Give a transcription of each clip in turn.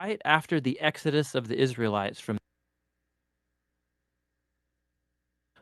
Right after the exodus of the Israelites from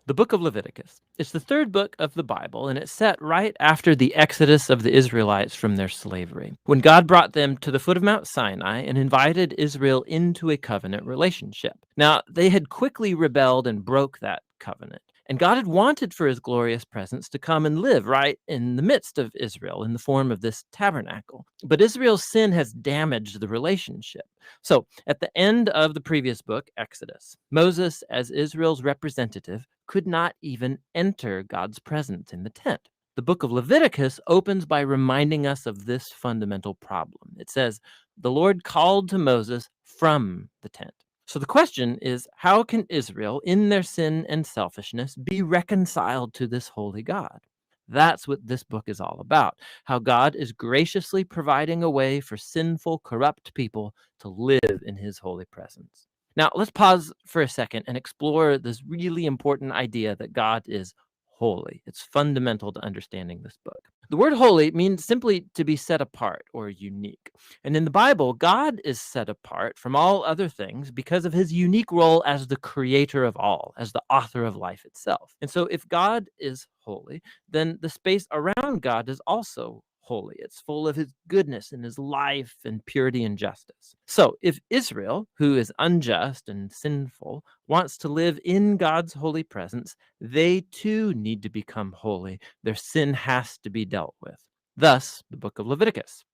the book of Leviticus. It's the third book of the Bible, and it's set right after the exodus of the Israelites from their slavery, when God brought them to the foot of Mount Sinai and invited Israel into a covenant relationship. Now, they had quickly rebelled and broke that covenant. And God had wanted for his glorious presence to come and live right in the midst of Israel in the form of this tabernacle. But Israel's sin has damaged the relationship. So, at the end of the previous book, Exodus, Moses, as Israel's representative, could not even enter God's presence in the tent. The book of Leviticus opens by reminding us of this fundamental problem. It says, "The Lord called to Moses from the tent." So the question is, how can Israel, in their sin and selfishness, be reconciled to this holy God? That's what this book is all about, how God is graciously providing a way for sinful, corrupt people to live in his holy presence. Now, let's pause for a second and explore this really important idea that God is holy. It's fundamental to understanding this book. The word holy means simply to be set apart or unique. And in the Bible, God is set apart from all other things because of his unique role as the creator of all, as the author of life itself. And so if God is holy, then the space around God is also holy. It's full of his goodness and his life and purity and justice. So if Israel, who is unjust and sinful, wants to live in God's holy presence, they too need to become holy. Their sin has to be dealt with. Thus, the book of Leviticus.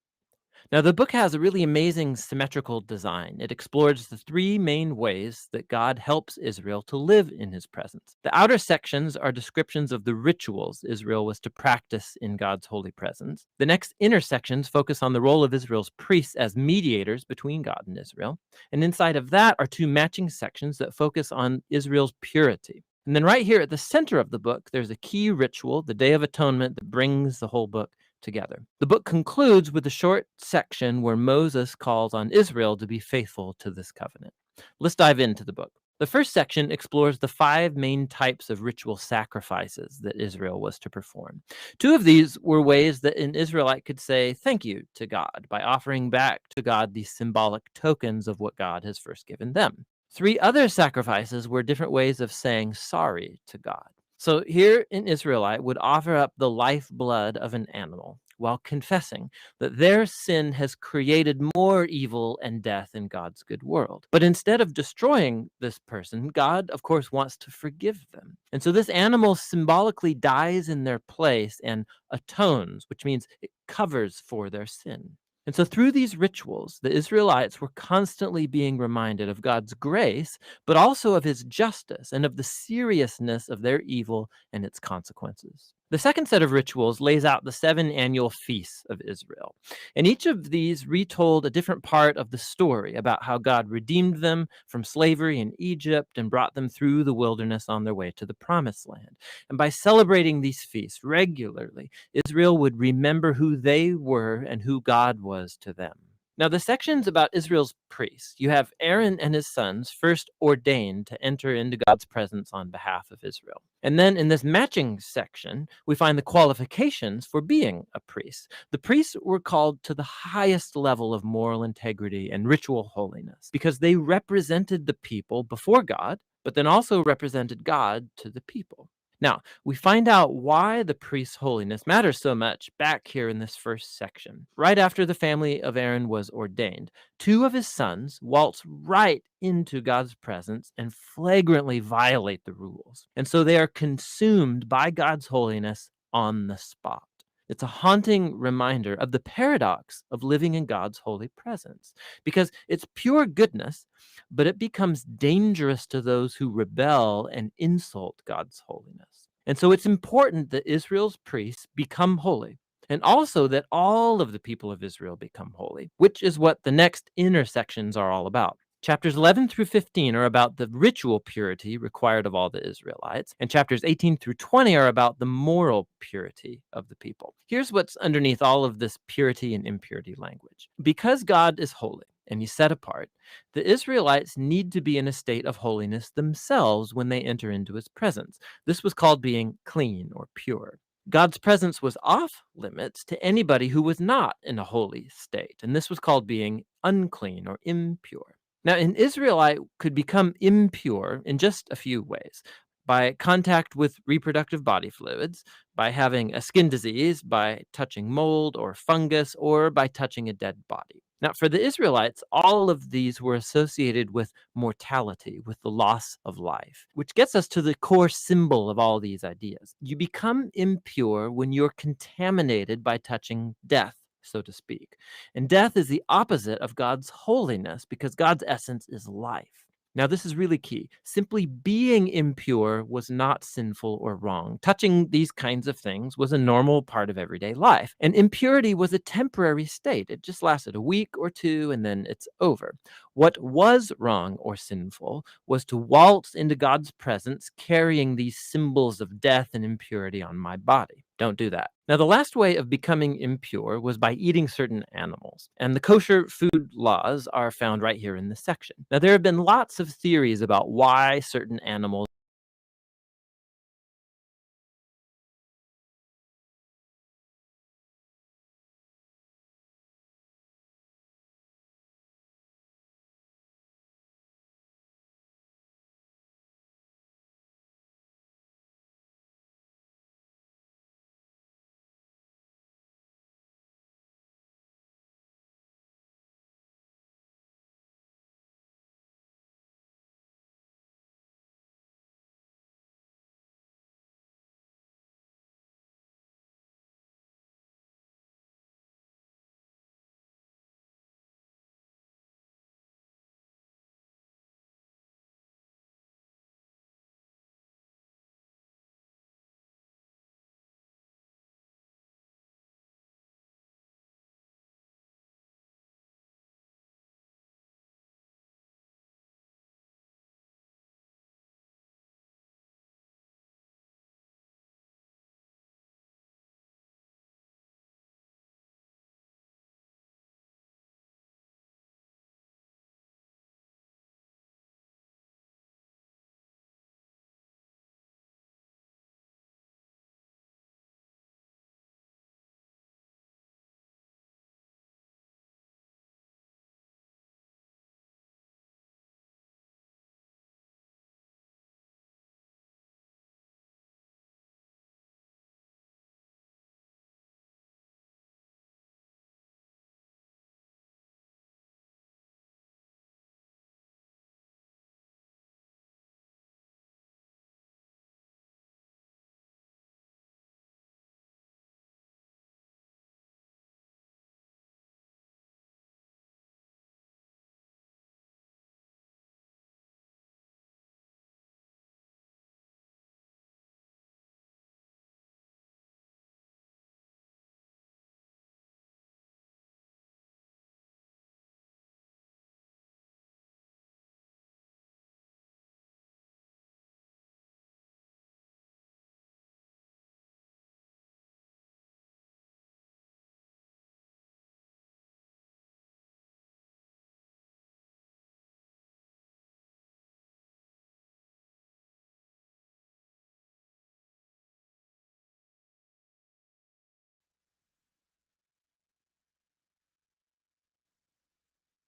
Now, the book has a really amazing symmetrical design. It explores the three main ways that God helps Israel to live in his presence. The outer sections are descriptions of the rituals Israel was to practice in God's holy presence. The next inner sections focus on the role of Israel's priests as mediators between God and Israel. And inside of that are two matching sections that focus on Israel's purity. And then right here at the center of the book, there's a key ritual, the Day of Atonement, that brings the whole book together. The book concludes with a short section where Moses calls on Israel to be faithful to this covenant. Let's dive into the book. The first section explores the 5 main types of ritual sacrifices that Israel was to perform. 2 of these were ways that an Israelite could say thank you to God by offering back to God these symbolic tokens of what God has first given them. 3 other sacrifices were different ways of saying sorry to God. So here an Israelite would offer up the lifeblood of an animal while confessing that their sin has created more evil and death in God's good world. But instead of destroying this person, God, of course, wants to forgive them. And so this animal symbolically dies in their place and atones, which means it covers for their sin. And so through these rituals, the Israelites were constantly being reminded of God's grace, but also of his justice and of the seriousness of their evil and its consequences. The second set of rituals lays out the 7 annual feasts of Israel. And each of these retold a different part of the story about how God redeemed them from slavery in Egypt and brought them through the wilderness on their way to the promised land. And by celebrating these feasts regularly, Israel would remember who they were and who God was to them. Now, the sections about Israel's priests, you have Aaron and his sons first ordained to enter into God's presence on behalf of Israel. And then in this matching section, we find the qualifications for being a priest. The priests were called to the highest level of moral integrity and ritual holiness because they represented the people before God, but then also represented God to the people. Now, we find out why the priest's holiness matters so much back here in this first section. Right after the family of Aaron was ordained, 2 of his sons waltz right into God's presence and flagrantly violate the rules. And so they are consumed by God's holiness on the spot. It's a haunting reminder of the paradox of living in God's holy presence, because it's pure goodness, but it becomes dangerous to those who rebel and insult God's holiness. And so it's important that Israel's priests become holy, and also that all of the people of Israel become holy, which is what the next inner sections are all about. Chapters 11 through 15 are about the ritual purity required of all the Israelites, and chapters 18 through 20 are about the moral purity of the people. Here's what's underneath all of this purity and impurity language. Because God is holy and he's set apart, the Israelites need to be in a state of holiness themselves when they enter into his presence. This was called being clean or pure. God's presence was off limits to anybody who was not in a holy state, and this was called being unclean or impure. Now, an Israelite could become impure in just a few ways: by contact with reproductive body fluids, by having a skin disease, by touching mold or fungus, or by touching a dead body. Now, for the Israelites, all of these were associated with mortality, with the loss of life, which gets us to the core symbol of all these ideas. You become impure when you're contaminated by touching death, so to speak. And death is the opposite of God's holiness because God's essence is life. Now, this is really key. Simply being impure was not sinful or wrong. Touching these kinds of things was a normal part of everyday life. And impurity was a temporary state. It just lasted a week or two and then it's over. What was wrong or sinful was to waltz into God's presence carrying these symbols of death and impurity on my body. Don't do that. Now, the last way of becoming impure was by eating certain animals, and the kosher food laws are found right here in this section. Now, there have been lots of theories about why certain animals